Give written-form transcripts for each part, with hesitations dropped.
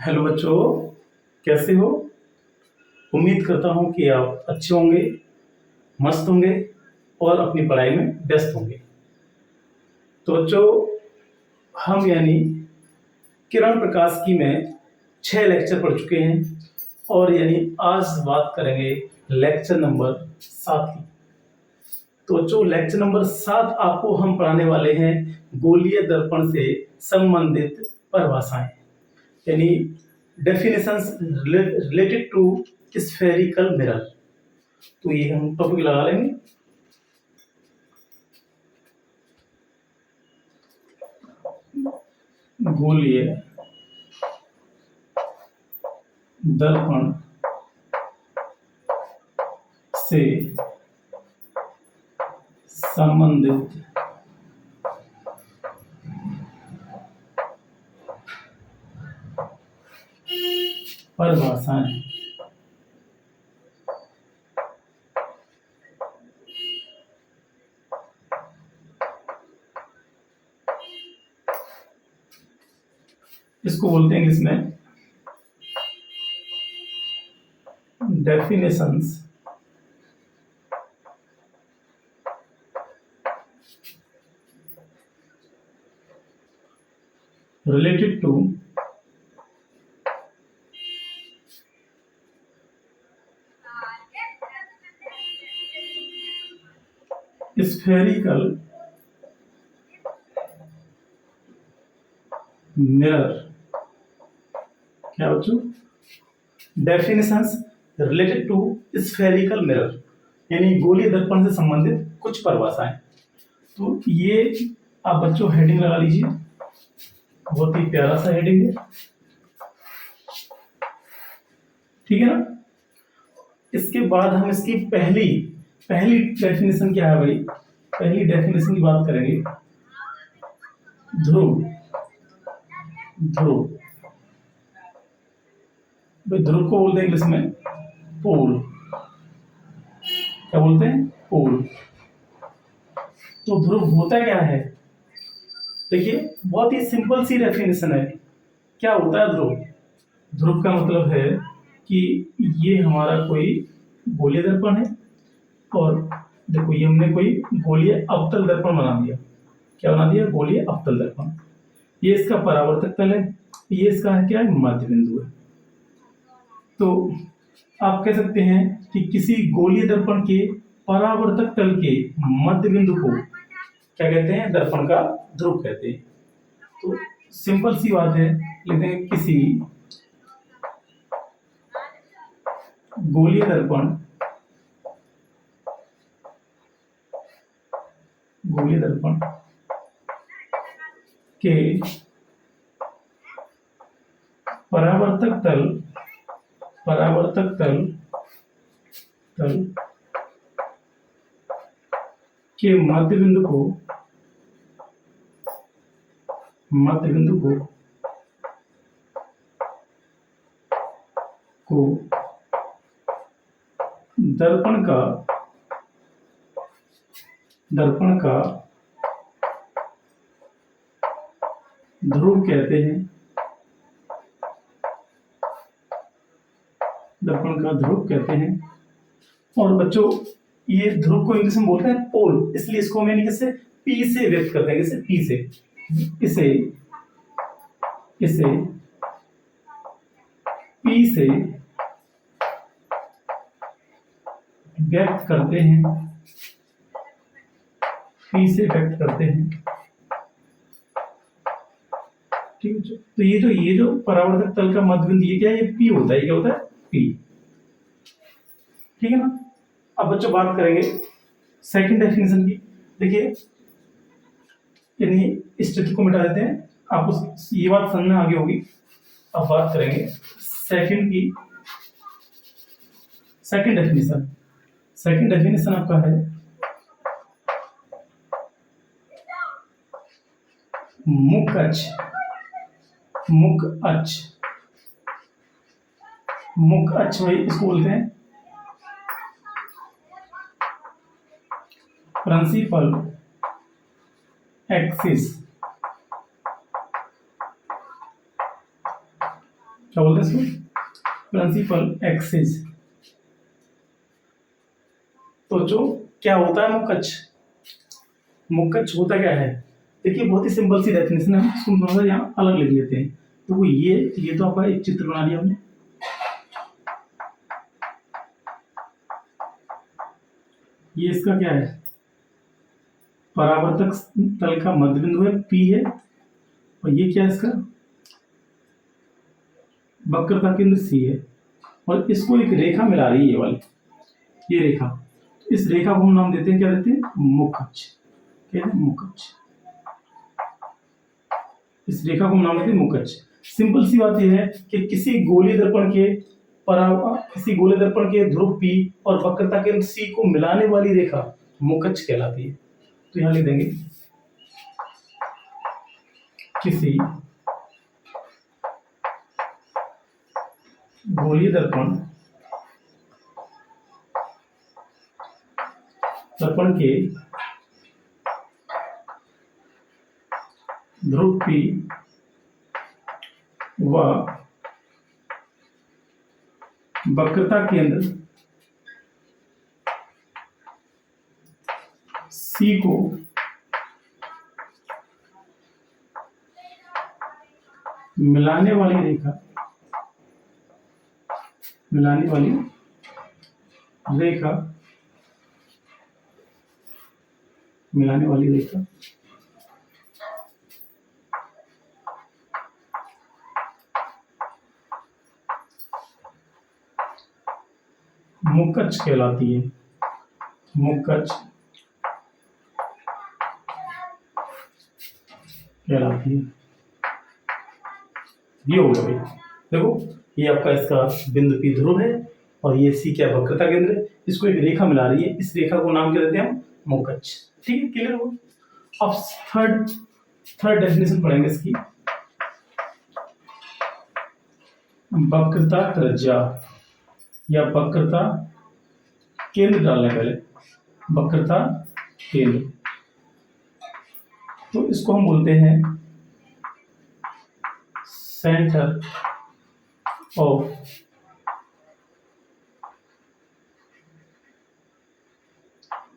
Hello बच्चों, कैसे हो? उम्मीद करता हूँ कि आप अच्छे होंगे, मस्त होंगे और अपनी पढ़ाई में व्यस्त होंगे। तो बच्चों, हम यानी किरण प्रकाश की में 6 लेक्चर पढ़ चुके हैं और यानी आज बात करेंगे लेक्चर नंबर 7 की। तो बच्चों, लेक्चर नंबर 7 आपको हम पढ़ाने वाले हैं गोलीय दर्पण से संबंधित परिभाषाएं, यानी definitions related to spherical mirror. तो ये हम टॉपिक लगा लेंगे। गोलीय दर्पण से संबंधित परिभाषाएं। इसको बोलते हैं इंग्लिश में definitions related to spherical mirror. क्या बच्चों? Definitions related to spherical mirror, यानी गोलीय दर्पण से संबंधित कुछ परिभाषाएं। तो ये आप बच्चों हेडिंग लगा लीजिए, बहुत ही प्यारा सा हेडिंग है, ठीक है ना। इसके बाद हम इसकी पहली डेफिनेशन क्या है भाई? पहली डेफिनेशन की बात करेंगे। ध्रुव ध्रुव को बोलते हैं इंग्लिश में पोल। क्या बोलते हैं? पोल। तो ध्रुव होता क्या है? देखिए, बहुत ही सिंपल सी डेफिनेशन है। क्या होता है ध्रुव? ध्रुव का मतलब है कि ये हमारा कोई गोलीय दर्पण है और देखो ये हमने कोई गोलीय अवतल दर्पण बना दिया। क्या बना दिया? गोलीय अवतल दर्पण। ये इसका परावर्तक तल है, ये इसका है क्या है? मध्य बिंदु है। तो आप कह सकते हैं कि किसी गोलीय दर्पण के परावर्तक तल के मध्य बिंदु को क्या कहते हैं? दर्पण का ध्रुव कहते हैं। तो सिंपल सी बात है, लेते हैं किसी गोलीय दर्पण के परावर्तक तल के मध्य बिंदु को दर्पण का ध्रुव कहते हैं। दर्पण का ध्रुव कहते हैं। और बच्चों, ये ध्रुव को इंग्लिश में बोलते हैं पोल, इसलिए इसको हम किससे? पी से व्यक्त करते हैं। किससे? पी से। इसे पी से व्यक्त करते हैं। ठीक है। तो ये जो परावर्तक तल का मध्य बिंदु, ये क्या है? ये पी होता है। क्या होता है? पी। ठीक है ना। अब बच्चों बात करेंगे सेकंड डेफिनेशन की। देखिए, यानी इस चित्र को मिटा देते हैं, आपको ये बात समझ में आगे होगी। अब बात करेंगे सेकंड डेफिनेशन आपका है मुख अक्ष भाई इसको बोलते हैं प्रिंसिपल एक्सिस क्या बोलते हैं इसको? Principal axis. तो जो क्या होता है मुकच, मुकच होता क्या है? देखिए बहुत ही सिंपल सी डेफिनेशन है, इसको थोड़ा सा यहाँ अलग लिख लेते हैं। तो वो ये तो आपका एक चित्र बना लिया हमने। ये इसका क्या है? परावर्तक तल का मध्य बिंदु है, P है। और ये क्या है इसका? वक्रता केंद्र C है। और इसको एक रेखा मिला रही है, ये वाली, ये रेखा। इस रेखा को हम नाम देते हैं, क्या देते हैं? मुखच। क्या है? मुखच। इस रेखा को हम नाम देते हैं मुखच। सिंपल सी बात यह है कि किसी गोलीय दर्पण के ध्रुव P और वक्रता केंद्र C को मिलाने वाली रेखा मुखच कहलाती है। तो यहां लिख देंगे किसी गोलीय दर्पण के ध्रुव P व वक्रता केंद्र C को मिलाने वाली रेखा मुकच कहलाती है। मुकच कहलाती है। ये हो गया भाई। देखो ये आपका इसका बिंदु P ध्रुव है और ये C क्या वक्रता केंद्र है। इसको एक रेखा मिला रही है, इस रेखा को नाम क्या देते हैं हम? मुकच। ठीक है, क्लियर हो? अब थर्ड डेफिनेशन पढ़ेंगे इसकी। वक्रता त्रिज्या या वक्रता केंद्र डालने पहले, वक्रता केंद्र, तो इसको हम बोलते हैं सेंटर ऑफ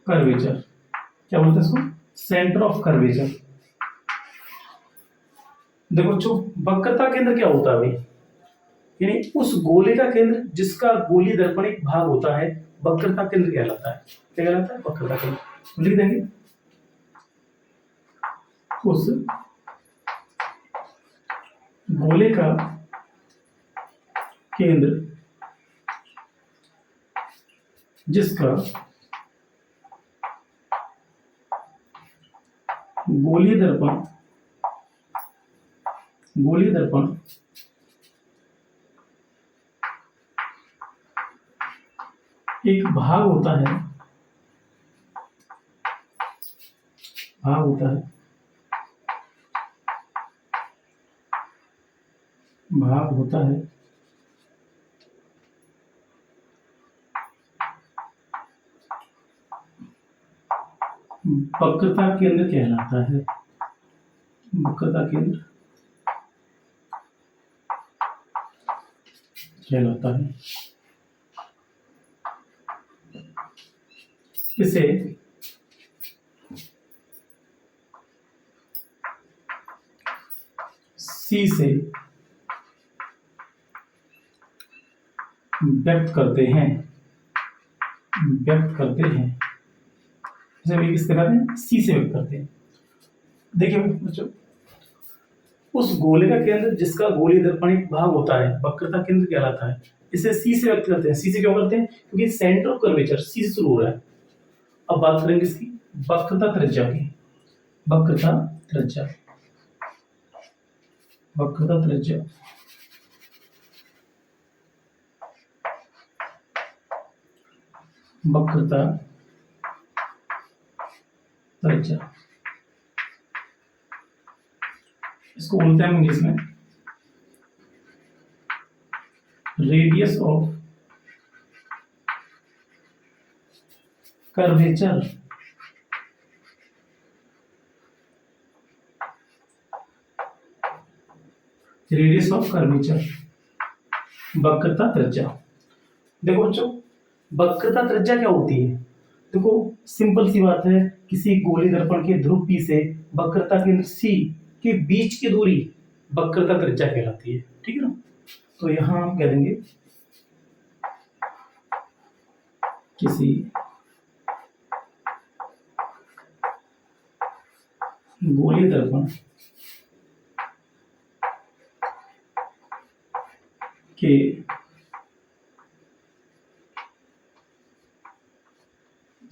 कर्वेचर। क्या बोलते हैं इसको? Centre of curvature. देखो जो वक्रता केंद्र क्या होता है भाई, यानी उस गोले का केंद्र जिसका गोलीय दर्पण एक भाग होता है, वक्रता केंद्र कहलाता है। क्या कहलाता है? वक्रता केंद्र। लिख देंगे उस गोले का केंद्र जिसका गोलीय दर्पण एक भाग होता है, वक्रता केंद्र कहलाता है। वक्रता केंद्र कहलाता है। इसे C से व्यक्त करते हैं। जैसे किस तरह से C से व्यक्त करते हैं। देखिए बच्चों, उस गोले का केंद्र जिसका गोलीय दर्पण एक भाग होता है, वक्रता केंद्र कहलाता है। इसे C से व्यक्त करते हैं। C से क्यों करते हैं? क्योंकि सेंटर ऑफ कर्वेचर C से शुरू हो रहा है। अब बात करेंगे इसकी वक्रता त्रिज्या की। वक्रता त्रिज्या इसको बोलते हैं इंग्लिश में radius of curvature. Radius of curvature वक्रता त्रिज्या। देखो बच्चों, वक्रता त्रिज्या क्या होती है? देखो, सिंपल सी बात है, किसी गोली दर्पण के ध्रुव P से वक्रता केंद्र C के बीच की दूरी वक्रता त्रिज्या कहलाती है। ठीक है ना? तो यहां हम कह देंगे किसी गोली दर्पण के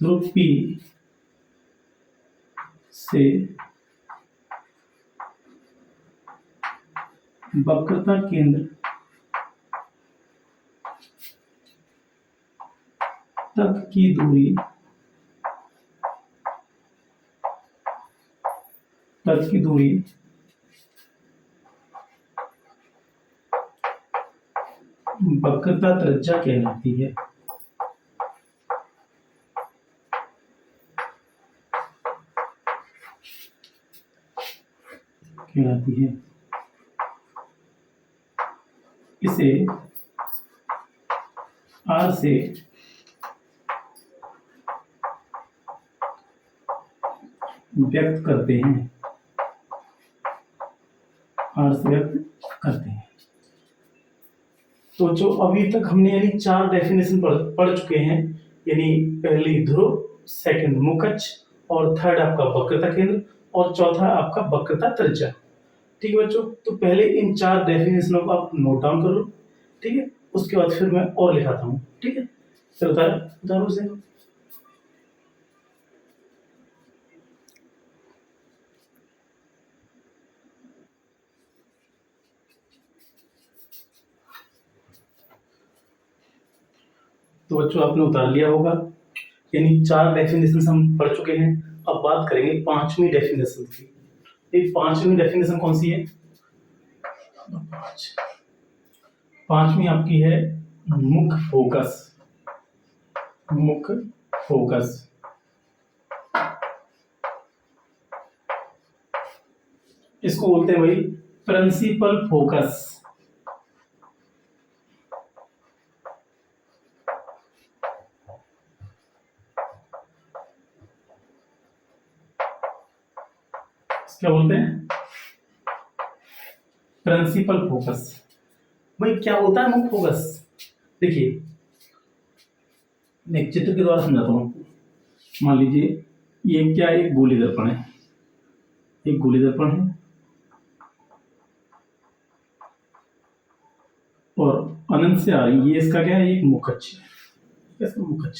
ध्रुव P से वक्रता केंद्र तक की दूरी वक्रता त्रिज्या कहलाती है। इसे R से व्यक्त करते हैं। तो जो अभी तक हमने यानी 4 डेफिनेशन पढ़ चुके हैं, यानी पहली ध्रुव, सेकंड मुकच्छ, और थर्ड आपका वक्रता केंद्र, और चौथा आपका वक्रता त्रिज्या। ठीक है बच्चों, तो पहले इन 4 डेफिनेशनों को आप नोट डाउन कर लो। ठीक है, उसके बाद फिर मैं और लिखाता हूँ। ठीक है, तो उतारो उसे। तो बच्चों आपने उतार लिया होगा, यानी 4 डेफिनेशन हम पढ़ चुके हैं। अब बात करेंगे 5वीं डेफिनेशन की। एक 5वीं डेफिनेशन कौन सी है? 5वीं आपकी है मुख्य फोकस। इसको बोलते हैं भाई प्रिंसिपल फोकस। क्या बोलते हैं? Principal focus. भाई क्या होता है मुख्य फोकस? देखिए, मैं एक चित्र के द्वारा समझाता हूँ आपको। मान लीजिए ये क्या, एक गोली दर्पण है, और अनंत से आ रही, ये इसका क्या है? एक मुकच्छ है। इसका मुकच्छ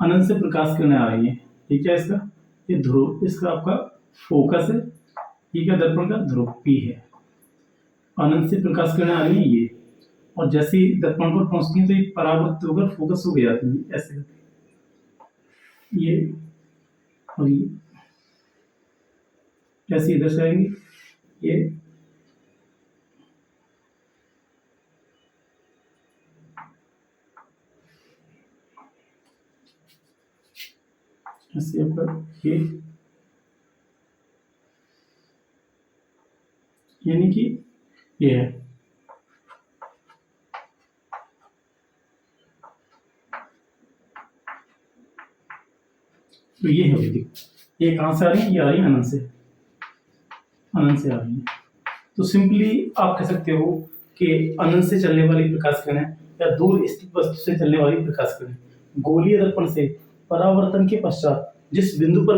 अनंत से प्रकाश किरणें आ रही है। ये क्या है इसका? ये ध्रुव, इसका आपका फोकस है। ये क्या दर्पण का ध्रुव P है। अनंत से प्रकाश किरणें आ रही है ये, और जैसे ही दर्पण पर पहुंचती है तो ये परावर्तित होकर फोकस हो जाती है ऐसे करके। ये और ये कैसे इधर से आएंगे, ये ऐसे आपका ये, यानी कि ये है। तो ये है भाई, ये कहां से आ रही है? ये आ रही है अनंत से आ रही है। तो सिंपली आप कह सकते हो कि अनंत से चलने वाली प्रकाश किरणें या दूर स्थित वस्तु से चलने वाली प्रकाश किरणें गोलीय दर्पण से परावर्तन के पश्चात जिस बिंदु पर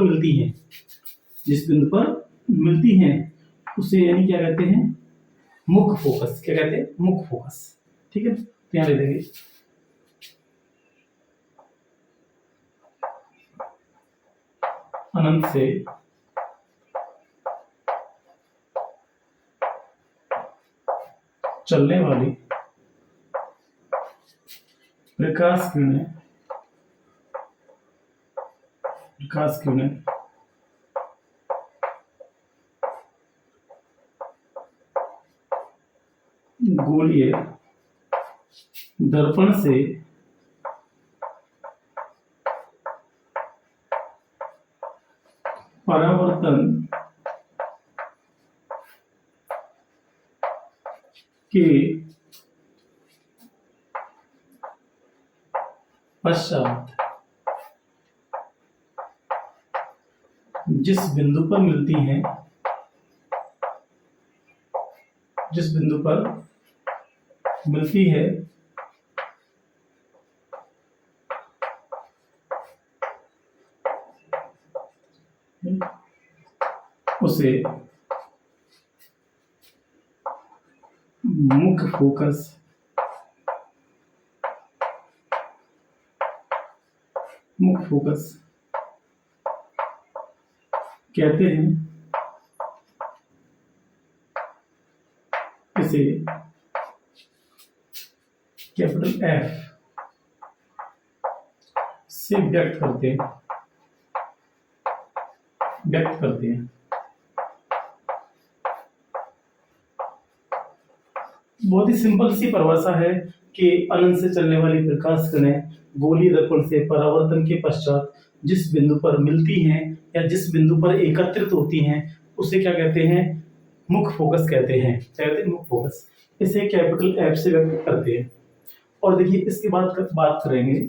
मिलती हैं उसे यानी क्या कहते हैं? मुख्य फोकस। क्या कहते हैं? मुख्य फोकस। ठीक है, तो यहां ले देंगे अनंत से चलने वाली प्रकाश किरणें गोलीय दर्पण से परावर्तन के पश्चात जिस बिंदु पर मिलती हैं, जिस बिंदु पर मिलती है उसे मुख्य फोकस कहते हैं। इसे कैपिटल एफ से व्यक्त करते हैं। बहुत ही सिंपल सी परिभाषा है कि अनंत से चलने वाली प्रकाश किरणें गोलीय दर्पण से परावर्तन के पश्चात जिस बिंदु पर मिलती हैं या जिस बिंदु पर एकत्रित होती हैं उसे क्या कहते हैं? मुख्य फोकस कहते हैं। क्या कहते हैं? मुख्य फोकस। इसे कैपिटल एफ से व्यक्त करते हैं। और देखिए इसके बाद बात करेंगे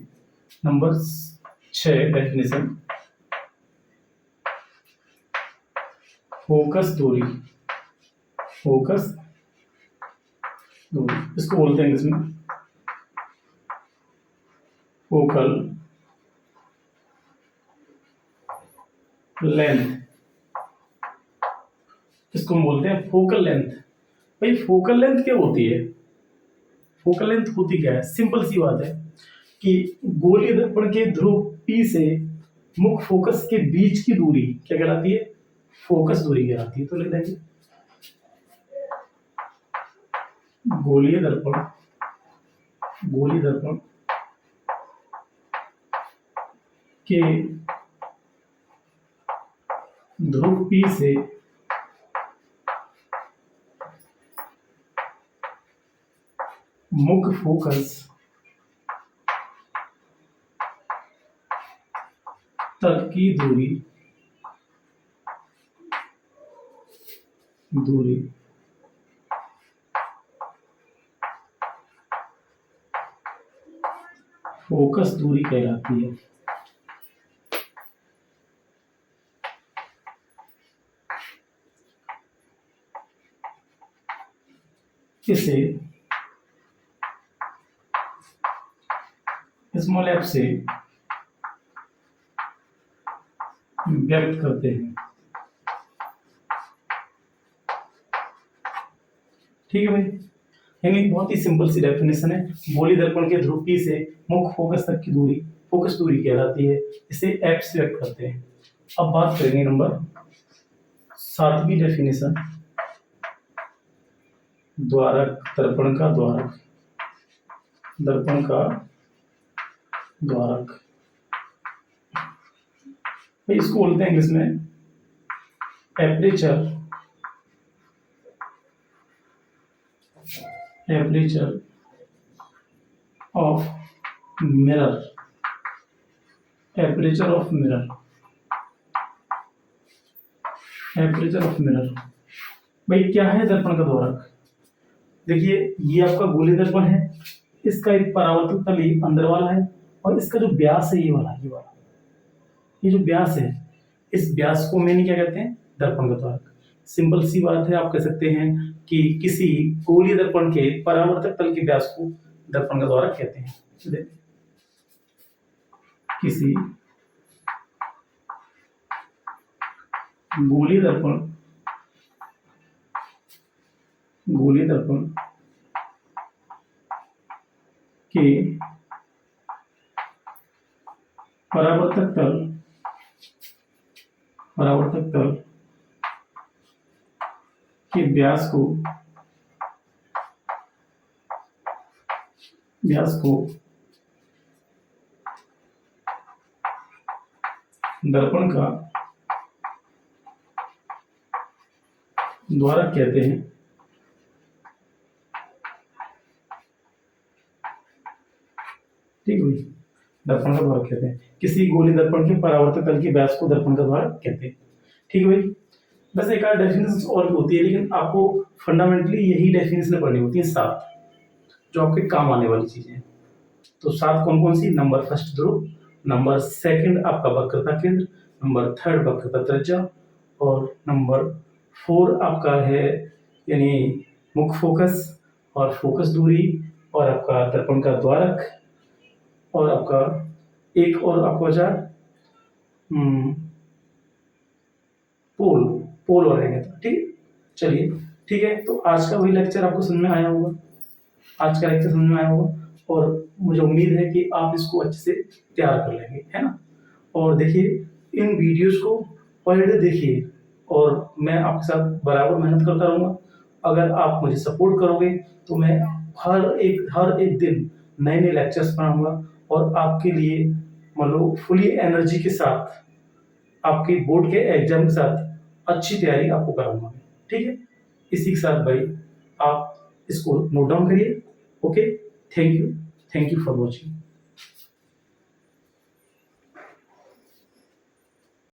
नंबर 6 डेफिनेशन। फोकस दूरी इसको बोलते हैं इंग्लिश में फोकल लेंथ। इसको हम बोलते हैं फोकल लेंथ। भाई फोकल लेंथ क्या होती है? फोकल लेंथ होती क्या है? सिंपल सी बात है कि गोलीय दर्पण के ध्रुव P से मुख्य फोकस के बीच की दूरी क्या कहलाती है? फोकस दूरी कहलाती है। तो लिख देंगे गोलीय दर्पण के ध्रुव P से मुख्य फोकस तक की दूरी फोकस दूरी कहलाती है। इसे स्मॉल एफ से व्यक्त करते हैं। ठीक है भाई, यानी बहुत ही सिंपल सी डेफिनेशन है। गोलीय दर्पण के ध्रुव P से मुख्य फोकस तक की दूरी फोकस दूरी कहलाती है। इसे एफ से व्यक्त करते हैं। अब बात करेंगे नंबर 7वीं डेफिनेशन, द्वारक, दर्पण का द्वारक। भाई इसको बोलते हैं इंग्लिश में एपर्चर ऑफ मिरर। भाई क्या है दर्पण का द्वारक? देखिए ये आपका गोलीय दर्पण है, इसका एक परावर्तक तल अंदर वाला है और इसका जो व्यास है ये वाला ये जो व्यास है, इस व्यास को मैंने क्या कहते हैं? दर्पण का द्वारक। सिंपल सी बात है, आप कह सकते हैं कि किसी गोलीय दर्पण के परावर्तक तल के व्यास को दर्पण का द्वारक कहते हैं। किसी गोलीय दर्पण के परावर्तक तल के व्यास को दर्पण का द्वारक कहते हैं। ठीक है, दर्पण का द्वारक कहते हैं। किसी गोलीय दर्पण के परावर्तक तल के व्यास को दर्पण का द्वारक कहते हैं। ठीक है भाई, बस एक आध डेफिनेशन और भी होती है, लेकिन आपको फंडामेंटली यही डेफिनेशन पढ़नी होती है 7, जो आपके काम आने वाली चीजें हैं। तो 7 कौन कौन सी? नंबर फर्स्ट ध्रुव, नंबर सेकंड आपका वक्रता केंद्र, नंबर थर्ड वक्रता त्रिज्या, और नंबर 4 आपका है यानी मुख्य फोकस और फोकस दूरी, और आपका दर्पण का द्वारक, और आपका एक और आपको बचा पोल, पोल और रहेंगे। तो ठीक है, चलिए ठीक है। तो आज का वही लेक्चर आपको समझ में आया होगा, आज का लेक्चर समझ में आया होगा, और मुझे उम्मीद है कि आप इसको अच्छे से तैयार कर लेंगे, है ना। और देखिए इन वीडियोस को पर डे देखिए, और मैं आपके साथ बराबर मेहनत करता रहूँगा। अगर आप मुझे सपोर्ट करोगे तो मैं हर एक दिन नए नए लेक्चर्स बनाऊंगा, और आपके लिए मतलब फुली एनर्जी के साथ आपके बोर्ड के एग्जाम के साथ अच्छी तैयारी आपको कराऊंगा, ठीक है। इसी के साथ भाई आप इसको नोट डाउन करिए। Okay, thank you for watching.